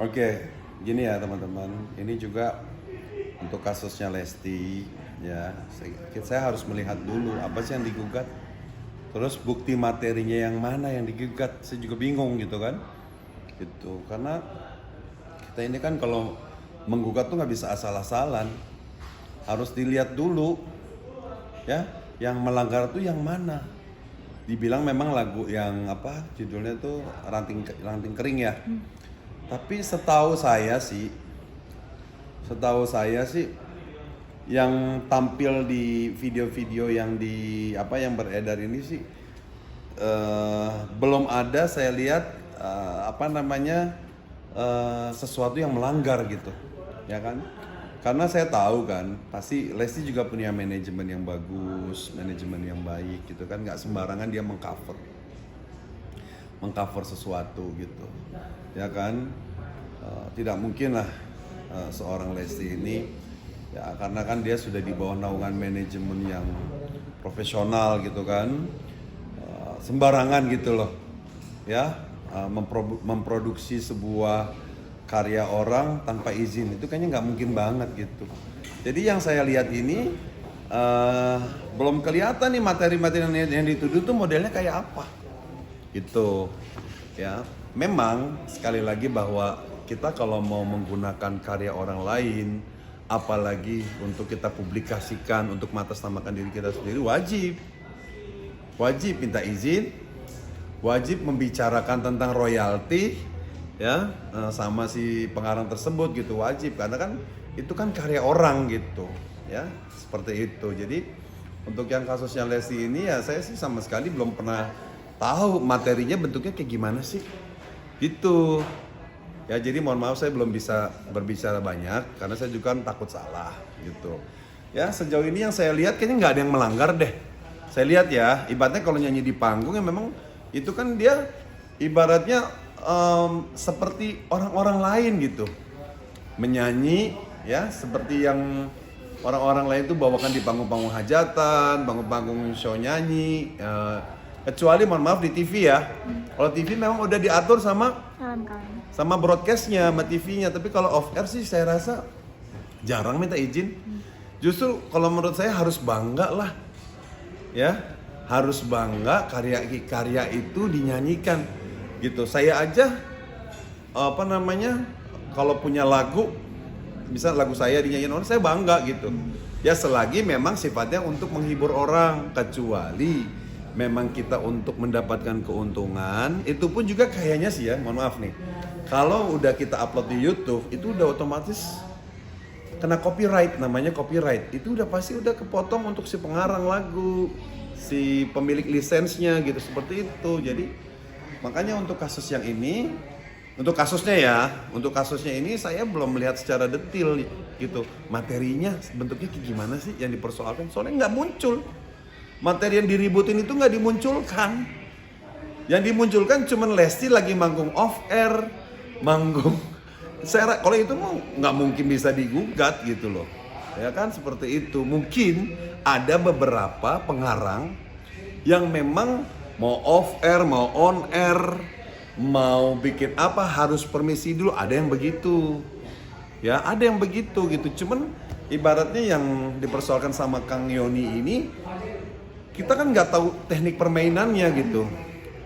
Oke, gini ya teman-teman. Ini juga untuk kasusnya Lesti, ya. Saya harus melihat dulu apa sih yang digugat. Terus bukti materinya yang mana yang digugat. Saya juga bingung gitu kan. Gitu. Karena kita ini kan kalau menggugat tuh nggak bisa asal-asalan. Harus dilihat dulu, ya. Yang melanggar tuh yang mana. Dibilang memang lagu yang apa judulnya tuh ranting kering ya. Tapi setahu saya sih yang tampil di video-video yang beredar ini sih belum ada saya lihat sesuatu yang melanggar gitu, ya kan? Karena saya tahu kan, pasti Lesti juga punya manajemen yang bagus, manajemen yang baik gitu kan, nggak sembarangan dia mengcover sesuatu gitu, ya kan. Tidak mungkin lah seorang Lesti ini, ya karena kan dia sudah di bawah naungan manajemen yang profesional gitu kan, sembarangan gitu loh, ya, memproduksi sebuah karya orang tanpa izin itu kayaknya nggak mungkin banget gitu. Jadi yang saya lihat ini belum kelihatan nih materi-materi yang dituduh tuh modelnya kayak apa gitu, ya. Memang sekali lagi bahwa kita kalau mau menggunakan karya orang lain, apalagi untuk kita publikasikan untuk mengatasnamakan diri kita sendiri, wajib minta izin, wajib membicarakan tentang royalti, ya, sama si pengarang tersebut gitu, wajib, karena kan itu kan karya orang gitu, ya, seperti itu. Jadi untuk yang kasusnya Lesti ini ya saya sih sama sekali belum pernah tahu materinya bentuknya kayak gimana sih gitu. Ya jadi mohon maaf saya belum bisa berbicara banyak karena saya juga kan takut salah gitu. Ya sejauh ini yang saya lihat kayaknya nggak ada yang melanggar deh. Saya lihat ya, ibaratnya kalau nyanyi di panggung ya memang itu kan dia ibaratnya seperti orang-orang lain gitu. Menyanyi ya seperti yang orang-orang lain itu bawakan di panggung-panggung hajatan, panggung-panggung show nyanyi. Kecuali mohon maaf di TV ya. Kalau TV memang udah diatur sama broadcastnya, sama TV-nya. Tapi kalau off air sih saya rasa jarang minta izin. Justru kalau menurut saya harus bangga lah, ya, harus bangga karya itu dinyanyikan, gitu. Saya aja kalau punya lagu, bisa lagu saya dinyanyiin orang, saya bangga gitu. Ya selagi memang sifatnya untuk menghibur orang, kecuali memang kita untuk mendapatkan keuntungan, itu pun juga kayaknya sih ya, mohon maaf nih, kalau udah kita upload di YouTube itu udah otomatis kena copyright, namanya copyright. Itu udah pasti udah kepotong untuk si pengarang lagu, si pemilik lisensnya gitu, seperti itu. Jadi makanya untuk kasus yang ini, untuk kasusnya ini saya belum melihat secara detail gitu, materinya bentuknya kayak gimana sih yang dipersoalkan, soalnya nggak muncul. Materi yang diributin itu nggak dimunculkan. Yang dimunculkan cuman Lesti lagi manggung off air, manggung. Kalau itu mau nggak mungkin bisa digugat gitu loh, ya kan, seperti itu. Mungkin ada beberapa pengarang yang memang mau off air, mau on air, mau bikin apa harus permisi dulu. Ada yang begitu, ya, ada yang begitu gitu. Cuman ibaratnya yang dipersoalkan sama Kang Yoni ini, kita kan nggak tahu teknik permainannya gitu,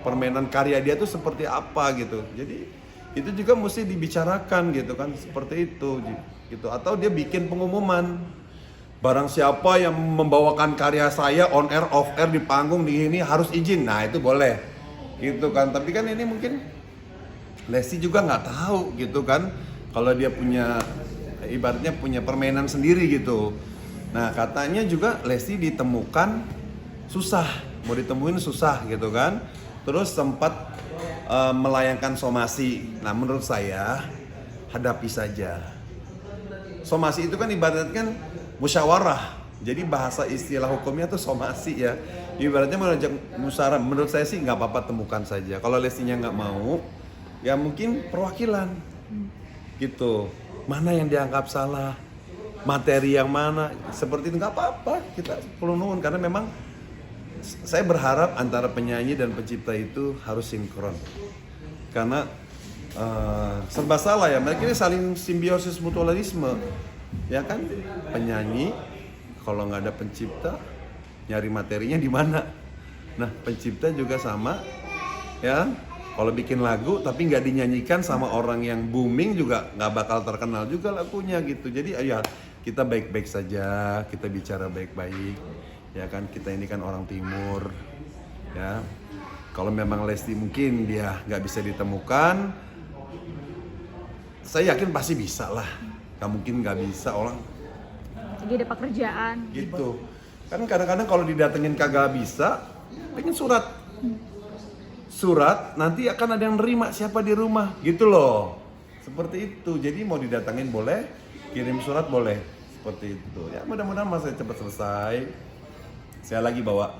permainan karya dia tuh seperti apa gitu. Jadi itu juga mesti dibicarakan gitu kan, seperti itu gitu. Atau dia bikin pengumuman, barang siapa yang membawakan karya saya on air, off air, di panggung, di ini harus izin. Nah itu boleh gitu kan. Tapi kan ini mungkin Lesti juga nggak tahu gitu kan, kalau dia punya ibaratnya punya permainan sendiri gitu. Nah katanya juga Lesti ditemukan susah, mau ditemuin susah gitu kan. Terus sempat melayangkan somasi. Nah menurut saya hadapi saja. Somasi itu kan ibaratnya musyawarah. Jadi bahasa istilah hukumnya tuh somasi ya. Ibaratnya mengajak musyawarah. Menurut saya sih nggak apa-apa, temukan saja. Kalau Lestinya nggak mau, ya mungkin perwakilan gitu. Mana yang dianggap salah, materi yang mana, seperti itu nggak apa-apa. Kita perlu nuhun karena memang saya berharap antara penyanyi dan pencipta itu harus sinkron. Karena serba salah ya. Mereka ini saling simbiosis mutualisme, ya kan? Penyanyi kalau nggak ada pencipta, nyari materinya di mana? Nah, pencipta juga sama, ya. Kalau bikin lagu tapi nggak dinyanyikan sama orang yang booming juga nggak bakal terkenal juga lagunya gitu. Jadi ya kita baik-baik saja, kita bicara baik-baik, ya kan? Kita ini kan orang timur, ya. Kalau memang Lesti mungkin dia nggak bisa ditemukan, saya yakin pasti bisa lah. Nggak mungkin nggak bisa orang. Jadi ada pekerjaan. Gitu. Kan kadang-kadang kalau didatengin kagak bisa, pengen surat. Surat nanti akan ada yang nerima siapa di rumah gitu loh, seperti itu. Jadi mau didatangin boleh, kirim surat boleh, seperti itu ya. Mudah-mudahan masa cepat selesai. Saya lagi bawa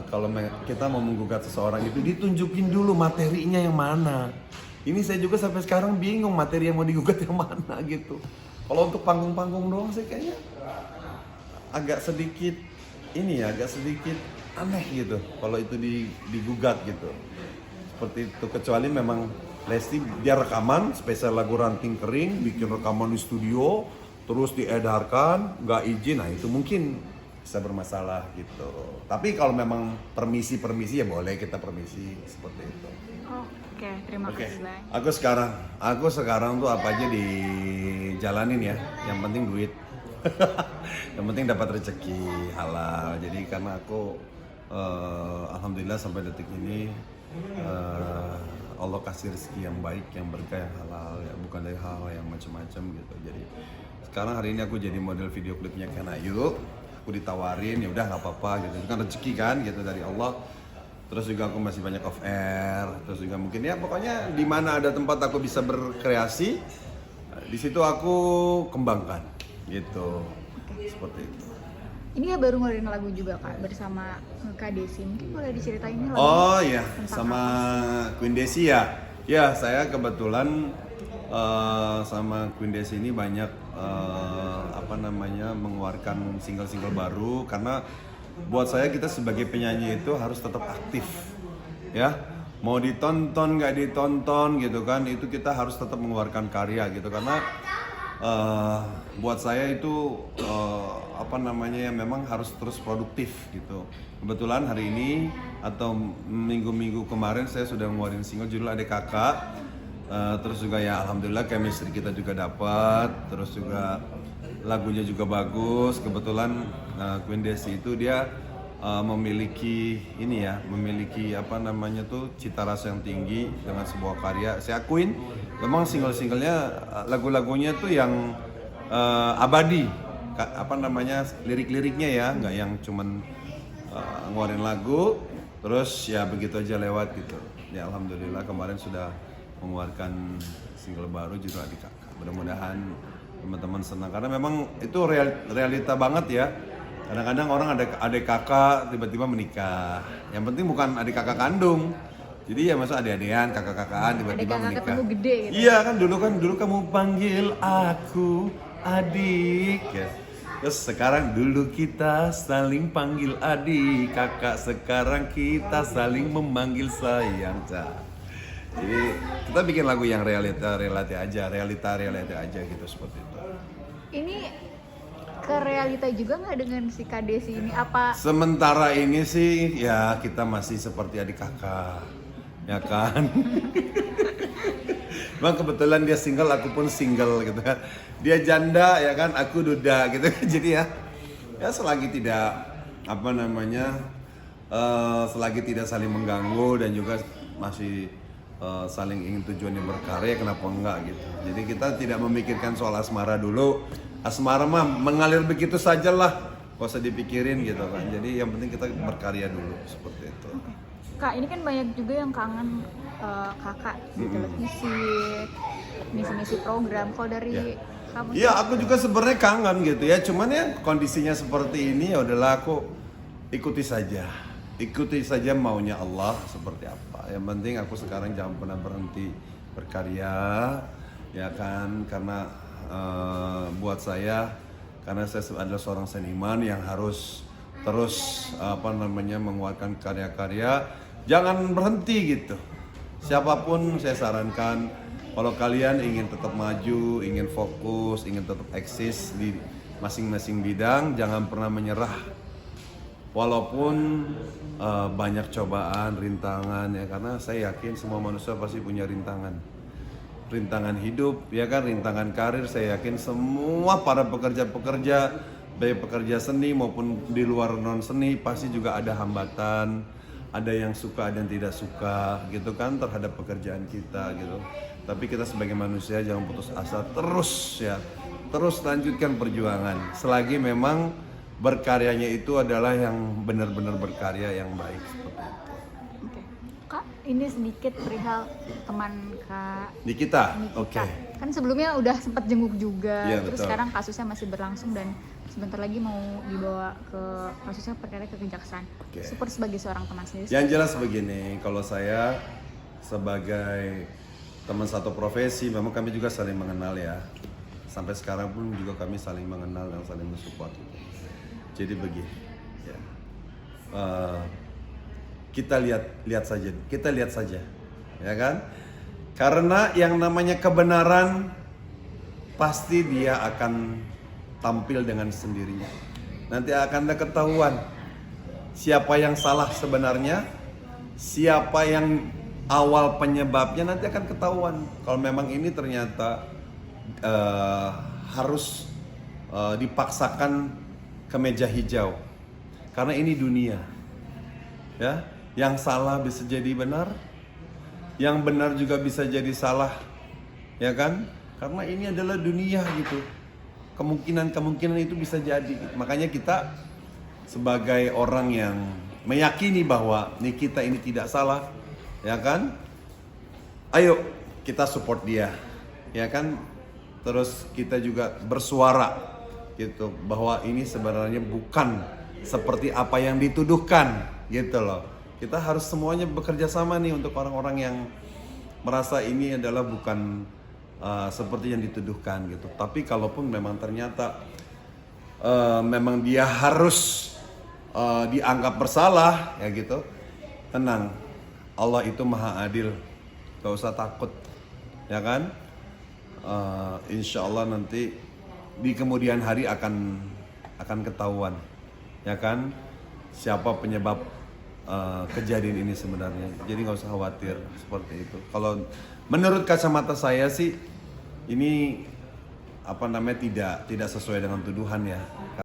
kalau kita mau menggugat seseorang itu ditunjukin dulu materinya yang mana. Ini saya juga sampai sekarang bingung materi yang mau digugat yang mana gitu. Kalau untuk panggung-panggung doang sih kayaknya agak sedikit agak sedikit aneh gitu kalau itu digugat gitu, seperti itu. Kecuali memang Lesti dia rekaman spesial lagu Ranting Kering, bikin rekaman di studio terus diedarkan nggak izin, nah itu mungkin bisa bermasalah gitu. Tapi kalau memang permisi ya boleh kita permisi, seperti itu. Oke, terima kasih Bang. Aku sekarang tuh apa aja dijalanin ya, yang penting duit. Yang penting dapat rezeki halal. Jadi karena aku alhamdulillah sampai detik ini Allah kasih rezeki yang baik, yang berkah, yang halal ya, bukan dari hal yang macam-macam gitu. Jadi sekarang hari ini aku jadi model video klipnya Ken Ayu. Aku ditawarin, ya udah nggak apa-apa gitu. Itu kan rezeki kan gitu dari Allah. Terus juga aku masih banyak off air. Terus juga mungkin ya pokoknya di mana ada tempat aku bisa berkreasi, di situ aku kembangkan gitu. Seperti itu. Ini ya baru ngeluarin lagu juga Kak bersama Kak Desi. Mungkin boleh diceritain lagu. Oh iya, sama Queen Desi ya. Ya, saya kebetulan sama Queen Desi ini banyak mengeluarkan single-single baru, karena buat saya kita sebagai penyanyi itu harus tetap aktif. Ya. Mau ditonton nggak ditonton gitu kan, itu kita harus tetap mengeluarkan karya gitu, karena buat saya itu memang harus terus produktif gitu. Kebetulan hari ini atau minggu-minggu kemarin saya sudah ngeluarin single judul Adek Kakak. Terus juga ya alhamdulillah chemistry kita juga dapat. Terus juga lagunya juga bagus. Kebetulan Queen Desi itu dia memiliki cita rasa yang tinggi dengan sebuah karya. Saya akuin memang single-singlenya lagu-lagunya tuh yang abadi, lirik-liriknya ya, nggak yang cuman ngeluarin lagu terus ya begitu aja lewat gitu. Ya alhamdulillah kemarin sudah mengeluarkan single baru judul Adik Kakak. Mudah-mudahan teman-teman senang karena memang itu realita banget ya. Kadang-kadang orang ada adik kakak tiba-tiba menikah. Yang penting bukan adik kakak kandung. Jadi ya masa adik-adikan, kakak-kakaan tiba-tiba menikah. Ketemu gede gitu. Iya kan dulu kamu panggil aku adik ya. Terus sekarang dulu kita saling panggil adik, kakak sekarang kita saling memanggil sayang. Jadi kita bikin lagu yang realita aja gitu, seperti itu. Ini ke realita juga nggak dengan si Kak Desi ini apa? Sementara ini sih ya kita masih seperti adik kakak, ya kan? Bang kebetulan dia single, aku pun single gitu kan. Dia janda ya kan, aku duda gitu. Jadi ya selagi tidak selagi tidak saling mengganggu dan juga masih saling ingin tujuannya berkarya, kenapa enggak gitu. Jadi kita tidak memikirkan soal asmara dulu. Asmara mah mengalir begitu saja lah, gak usah dipikirin gitu kan. Jadi yang penting kita berkarya dulu, seperti itu. Kak, ini kan banyak juga yang kangen kakak di televisi, misi-misi program. Kalau dari kamu? Iya, aku juga sebenarnya kangen gitu ya. Cuman ya kondisinya seperti ini, ya udahlah aku ikuti saja maunya Allah seperti apa. Yang penting aku sekarang jangan pernah berhenti berkarya, ya kan? Karena buat saya, karena saya adalah seorang seniman yang harus terus mengeluarkan karya-karya, jangan berhenti gitu. Siapapun saya sarankan, kalau kalian ingin tetap maju, ingin fokus, ingin tetap eksis di masing-masing bidang, jangan pernah menyerah. Walaupun banyak cobaan, rintangan ya, karena saya yakin semua manusia pasti punya rintangan. Rintangan hidup, ya kan, rintangan karir. Saya yakin semua para pekerja-pekerja, baik pekerja seni maupun di luar non seni, pasti juga ada hambatan, ada yang suka, ada yang tidak suka, gitu kan, terhadap pekerjaan kita, gitu. Tapi kita sebagai manusia jangan putus asa, terus lanjutkan perjuangan. Selagi memang berkaryanya itu adalah yang benar-benar berkarya yang baik, seperti itu. Oke. Kak, ini sedikit perihal teman Kak Nikita, Nikita. oke. Kan sebelumnya udah sempat jenguk juga, Iya, terus betul. sekarang kasusnya masih berlangsung dan sebentar lagi mau dibawa ke kasusnya perkara ke kejaksaan. Oke. Super sebagai seorang teman sendiri. Yang jelas begini, kalau saya sebagai teman satu profesi, memang kami juga saling mengenal ya. Sampai sekarang pun juga kami saling mengenal dan saling mensupport. Jadi begini, ya. Kita lihat saja, ya kan? Karena yang namanya kebenaran pasti dia akan tampil dengan sendirinya. Nanti akan ada ketahuan siapa yang salah sebenarnya, siapa yang awal penyebabnya, nanti akan ketahuan. Kalau memang ini ternyata harus dipaksakan ke meja hijau, karena ini dunia, ya. Yang salah bisa jadi benar, yang benar juga bisa jadi salah, ya kan? Karena ini adalah dunia gitu. Kemungkinan itu bisa jadi. Makanya kita sebagai orang yang meyakini bahwa Nikita ini tidak salah, ya kan? Ayo kita support dia, ya kan? Terus kita juga bersuara gitu bahwa ini sebenarnya bukan seperti apa yang dituduhkan, gitu loh. Kita harus semuanya bekerja sama nih untuk orang-orang yang merasa ini adalah bukan seperti yang dituduhkan gitu. Tapi kalaupun memang ternyata memang dia harus dianggap bersalah, ya gitu, tenang, Allah itu maha adil, gak usah takut, ya kan? Insya Allah nanti di kemudian hari akan ketahuan, ya kan, siapa penyebab kejadian ini sebenarnya. Jadi nggak usah khawatir seperti itu. Kalau menurut kacamata saya sih ini tidak sesuai dengan tuduhan ya.